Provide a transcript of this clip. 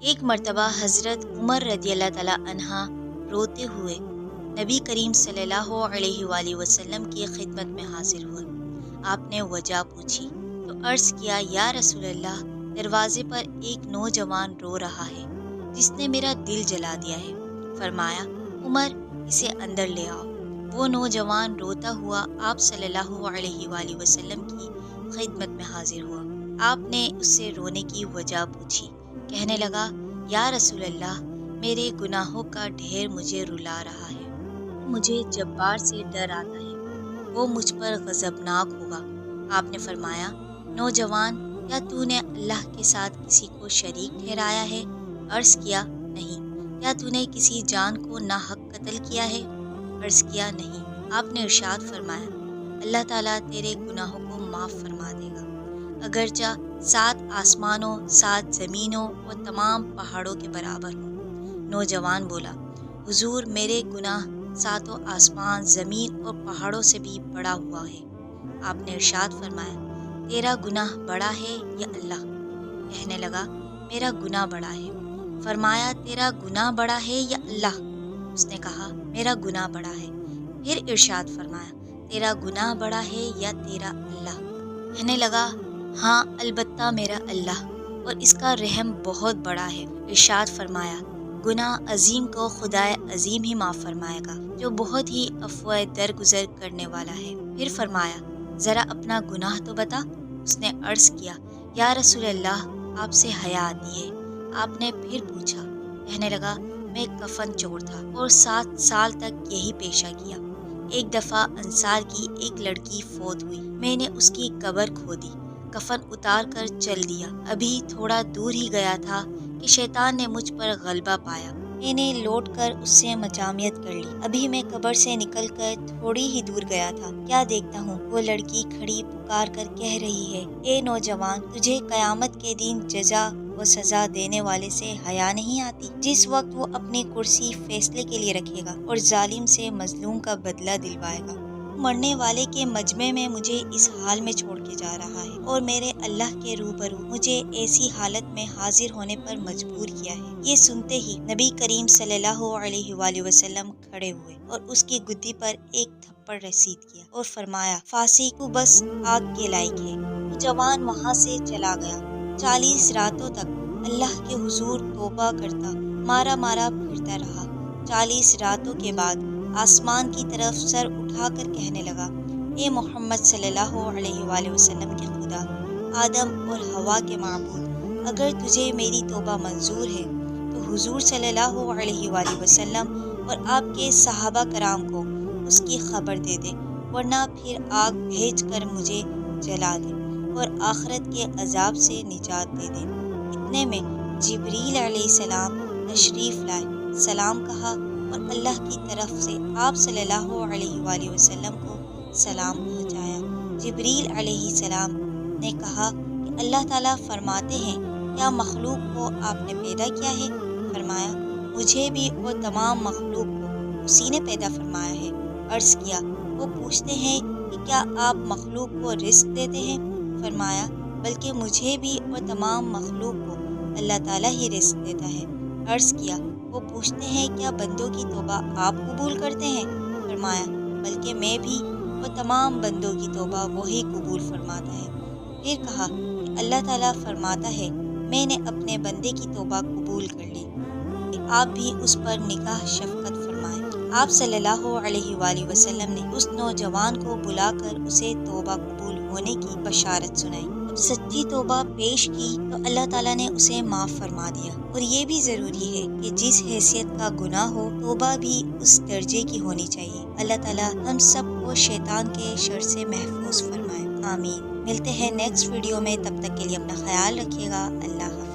ایک مرتبہ حضرت عمر رضی اللہ تعالیٰ عنہ روتے ہوئے نبی کریم صلی اللہ علیہ وآلہ وسلم کی خدمت میں حاضر ہوئے۔ آپ نے وجہ پوچھی تو عرض کیا، یا رسول اللہ، دروازے پر ایک نوجوان رو رہا ہے جس نے میرا دل جلا دیا ہے۔ فرمایا، عمر، اسے اندر لے آؤ۔ وہ نوجوان روتا ہوا آپ صلی اللہ علیہ وآلہ وسلم کی خدمت میں حاضر ہوا۔ آپ نے اس سے رونے کی وجہ پوچھی۔ کہنے لگا، یا رسول اللہ، میرے گناہوں کا ڈھیر مجھے رلا رہا ہے۔ مجھے جبار سے ڈر آتا ہے، وہ مجھ پر غضبناک ہوگا۔ آپ نے فرمایا، نوجوان، کیا تو نے اللہ کے ساتھ کسی کو شریک ٹھہرایا ہے؟ عرض کیا، نہیں۔ کیا تو نے کسی جان کو ناحق قتل کیا ہے؟ عرض کیا، نہیں۔ آپ نے ارشاد فرمایا، اللہ تعالیٰ تیرے گناہوں کو معاف فرما دے گا، اگرچہ 7 آسمانوں، 7 زمینوں اور تمام پہاڑوں کے برابر ہوں۔ نوجوان بولا، حضور، میرے گناہ 7 آسمان، زمین اور پہاڑوں سے بھی بڑا ہوا ہے۔ آپ نے ارشاد فرمایا، تیرا گناہ بڑا ہے یا اللہ؟ کہنے لگا، میرا گناہ بڑا ہے۔ فرمایا، تیرا گناہ بڑا ہے یا اللہ؟ اس نے کہا، میرا گناہ بڑا ہے۔ پھر ارشاد فرمایا، تیرا گناہ بڑا ہے یا تیرا اللہ؟ کہنے لگا، ہاں، البتہ میرا اللہ، اور اس کا رحم بہت بڑا ہے۔ ارشاد فرمایا، گناہ عظیم کو خدائے عظیم ہی معاف فرمائے گا، جو بہت ہی عفو درگزر کرنے والا ہے۔ پھر فرمایا، ذرا اپنا گناہ تو بتا۔ اس نے عرض کیا، یا رسول اللہ، آپ سے حیا آتی ہے۔ آپ نے پھر پوچھا۔ کہنے لگا، میں کفن چور تھا اور 7 سال تک یہی پیشہ کیا۔ ایک دفعہ انصار کی ایک لڑکی فوت ہوئی، میں نے اس کی قبر کھودی، کفن اتار کر چل دیا۔ ابھی تھوڑا دور ہی گیا تھا کہ شیطان نے مجھ پر غلبہ پایا۔ میں نے لوٹ کر اس سے مجامعت کر لی۔ ابھی میں قبر سے نکل کر تھوڑی ہی دور گیا تھا، کیا دیکھتا ہوں وہ لڑکی کھڑی پکار کر کہہ رہی ہے، اے نوجوان، تجھے قیامت کے دن جزا و سزا دینے والے سے حیا نہیں آتی؟ جس وقت وہ اپنی کرسی فیصلے کے لیے رکھے گا اور ظالم سے مظلوم کا بدلہ دلوائے گا۔ مرنے والے کے مجمع میں مجھے اس حال میں چھوڑ کے جا رہا ہے اور میرے اللہ کے روبرو مجھے ایسی حالت میں حاضر ہونے پر مجبور کیا ہے۔ یہ سنتے ہی نبی کریم صلی اللہ علیہ وآلہ وسلم کھڑے ہوئے اور اس کی گدی پر ایک تھپڑ رسید کیا اور فرمایا، فاسق، تو بس آگ کے لائق ہے۔ جوان وہاں سے چلا گیا۔ 40 راتوں تک اللہ کے حضور توبہ کرتا، مارا مارا پھرتا رہا۔ 40 راتوں کے بعد آسمان کی طرف سر اٹھا کر کہنے لگا، اے محمد صلی اللہ علیہ وآلہ وسلم کے خدا، آدم اور حوا کے معبود، اگر تجھے میری توبہ منظور ہے تو حضور صلی اللہ علیہ وآلہ وسلم اور آپ کے صحابہ کرام کو اس کی خبر دے دے، ورنہ پھر آگ بھیج کر مجھے جلا دے اور آخرت کے عذاب سے نجات دے دے۔ اتنے میں جبریل علیہ السلام تشریف لائے، سلام کہا اور اللہ کی طرف سے آپ صلی اللہ علیہ وآلہ وسلم کو سلام پہنچایا۔ جبریل علیہ السلام نے کہا کہ اللہ تعالیٰ فرماتے ہیں، کیا مخلوق کو آپ نے پیدا کیا ہے؟ فرمایا، مجھے بھی اور تمام مخلوق کو اسی نے پیدا فرمایا ہے۔ عرض کیا، وہ پوچھتے ہیں کہ کیا آپ مخلوق کو رزق دیتے ہیں؟ فرمایا، بلکہ مجھے بھی اور تمام مخلوق کو اللہ تعالیٰ ہی رزق دیتا ہے۔ عرض کیا، وہ پوچھتے ہیں کیا بندوں کی توبہ آپ قبول کرتے ہیں؟ فرمایا، بلکہ میں بھی اور تمام بندوں کی توبہ وہی قبول فرماتا ہے۔ پھر کہا کہ اللہ تعالیٰ فرماتا ہے، میں نے اپنے بندے کی توبہ قبول کر لی، آپ بھی اس پر نگاہ شفقت فرمائیں۔ آپ صلی اللہ علیہ وآلہ وسلم نے اس نوجوان کو بلا کر اسے توبہ قبول ہونے کی بشارت سنائی۔ جب سچی توبہ پیش کی تو اللہ تعالیٰ نے اسے معاف فرما دیا۔ اور یہ بھی ضروری ہے کہ جس حیثیت کا گناہ ہو، توبہ بھی اس درجے کی ہونی چاہیے۔ اللہ تعالیٰ ہم سب کو شیطان کے شر سے محفوظ فرمائے، آمین۔ ملتے ہیں نیکسٹ ویڈیو میں، تب تک کے لیے اپنا خیال رکھیے گا۔ اللہ حافظ۔